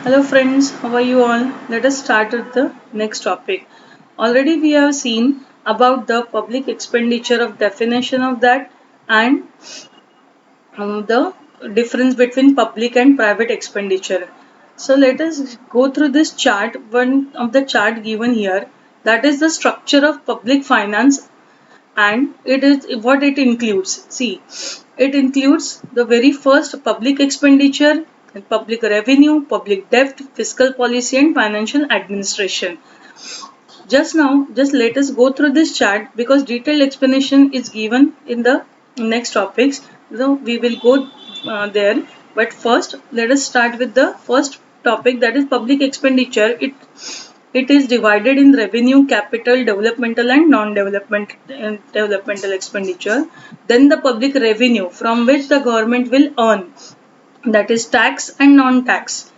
Hello friends, how are you all? Let us start with the next topic. Already we have seen about the public expenditure of definition of that and the difference between public and private expenditure. So let us go through this chart, one of the chart given here, that is the structure of public finance, and it is what it includes. See, it includes the very first public expenditure, public revenue, public debt, fiscal policy, and financial administration. Just let us go through this chart because detailed explanation is given in the next topics. So we will go there. But first, let us start with the first topic, that is public expenditure. It is divided in revenue, capital, developmental, and developmental expenditure. Then the public revenue from which the government will earn, that is tax and non-tax.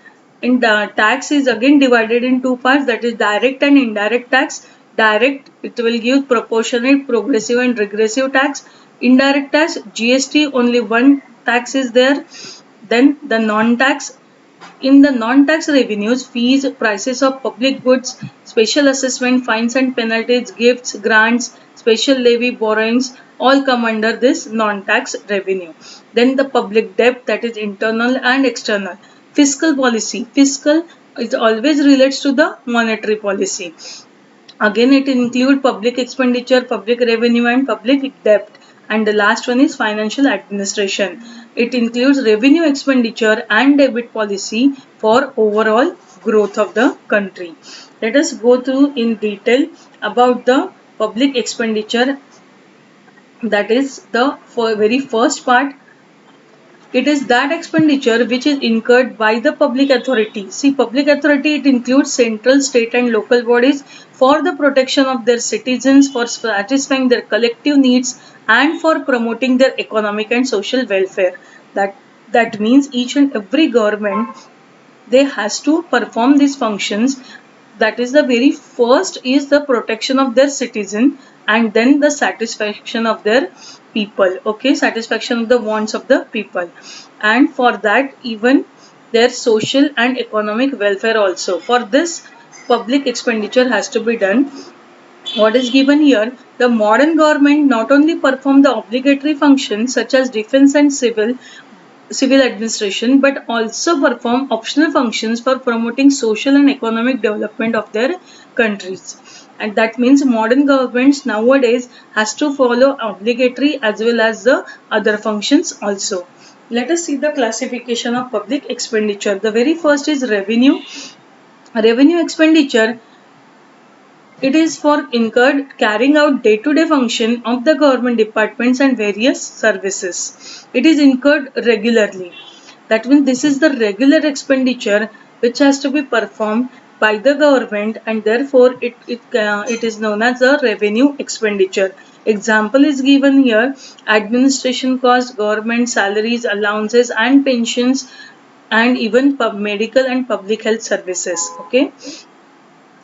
And the tax is again divided in two parts, that is direct and indirect tax. Direct, it will give proportionate, progressive, and regressive tax. Indirect tax, GST, only one tax is there. Then the non-tax. In the non-tax revenues, fees, prices of public goods, special assessment, fines and penalties, gifts, grants, special levy, borrowings, all come under this non-tax revenue. Then the public debt, that is internal and external. Fiscal policy. Fiscal, it always relates to the monetary policy. Again, it includes public expenditure, public revenue, and public debt. And the last one is financial administration. It includes revenue expenditure and debit policy for overall growth of the country. Let us go through in detail about the public expenditure. That is the very first part. It is that expenditure which is incurred by the public authority. See, public authority, it includes central, state and local bodies for the protection of their citizens, for satisfying their collective needs and for promoting their economic and social welfare. That means each and every government, they has to perform these functions. That is, the very first is the protection of their citizen, and then the satisfaction of their people. Okay, satisfaction of the wants of the people, and for that even their social and economic welfare also. For this, public expenditure has to be done. What is given here, the modern government not only perform the obligatory functions such as defense and civil administration, but also perform optional functions for promoting social and economic development of their countries. And that means modern governments nowadays has to follow obligatory as well as the other functions also. Let us see the classification of public expenditure. The very first is revenue. Revenue expenditure, it is for incurred carrying out day-to-day function of the government departments and various services. It is incurred regularly. That means this is the regular expenditure which has to be performed by the government, and therefore it is known as a revenue expenditure. Example is given here: administration costs, government salaries, allowances and pensions, and even medical and public health services. Okay,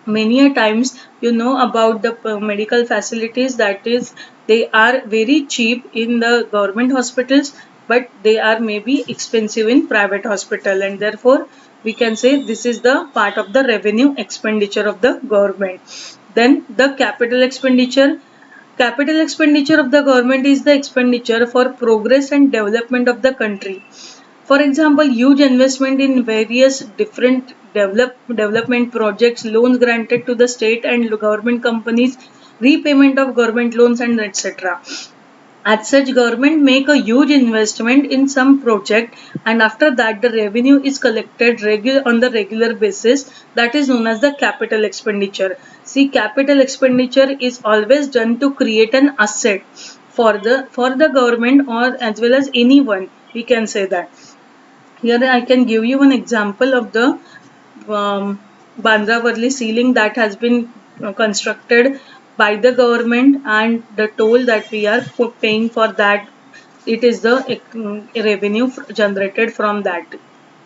many a times you know about the medical facilities, that is, they are very cheap in the government hospitals, but they are maybe expensive in private hospital, and therefore we can say this is the part of the revenue expenditure of the government. Then the capital expenditure. Capital expenditure of the government is the expenditure for progress and development of the country. For example, huge investment in various different development projects, loans granted to the state and government companies, repayment of government loans, and etc. As such, government make a huge investment in some project, and after that the revenue is collected on the regular basis. That is known as the capital expenditure. See, capital expenditure is always done to create an asset for the government or as well as anyone. We can say that. Here I can give you an example of the Bandra Worli ceiling that has been constructed by the government, and the toll that we are paying for that, it is the revenue generated from that.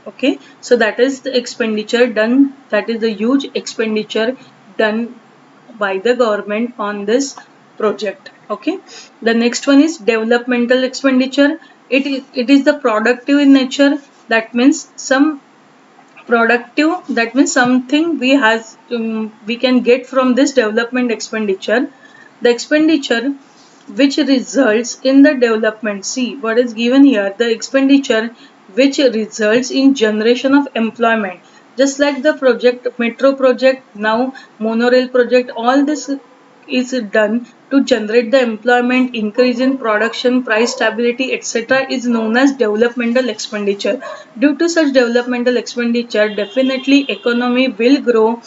Okay, so that is the expenditure done, that is the huge expenditure done by the government on this project. Okay, the next one is developmental expenditure. It is the productive in nature. That means some productive, that means something we can get from this development expenditure. The expenditure which results in the development, see what is given here, the expenditure which results in generation of employment, just like the project, metro project, now monorail project, all this is done to generate the employment, increase in production, price stability, etc., is known as developmental expenditure. Due to such developmental expenditure, definitely economy will grow.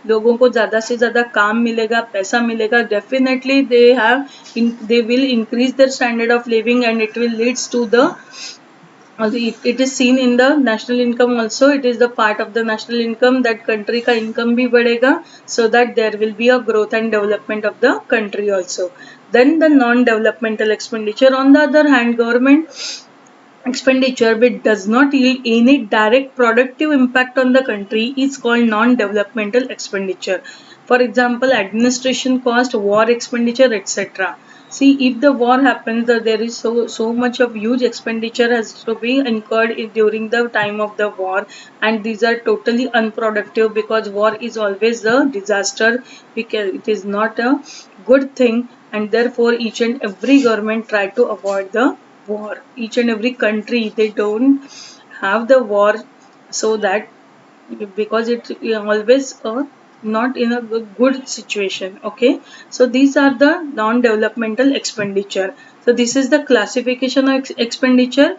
लोगों को ज़्यादा से ज़्यादा काम मिलेगा, पैसा मिलेगा, definitely they will increase their standard of living and it will leads to the, also it is seen in the national income also. It is the part of the national income that country का income भी बढ़ेगा, so that there will be a growth and development of the country also. Then the non-developmental expenditure, on the other hand, government expenditure which does not yield any direct productive impact on the country is called non-developmental expenditure. For example, administration cost, war expenditure, etc. See, if the war happens, there is so much of huge expenditure has to be incurred during the time of the war, and these are totally unproductive because war is always a disaster, because it is not a good thing, and therefore each and every government try to avoid the war. Each and every country, they don't have the war, so that because it always not in a good situation. Okay, so these are the non-developmental expenditure. So this is the classification of expenditure.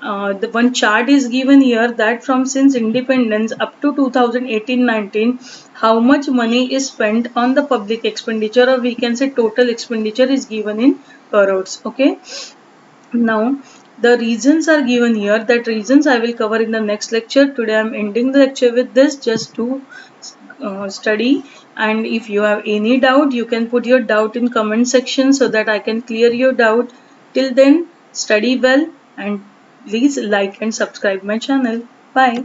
The one chart is given here that from since independence up to 2018-19, how much money is spent on the public expenditure, or we can say total expenditure is given in crores. Okay, now the reasons are given here. That reasons I will cover in the next lecture. Today I am ending the lecture with this, just to study. And if you have any doubt, you can put your doubt in comment section so that I can clear your doubt. Till then, study well and please like and subscribe my channel. Bye.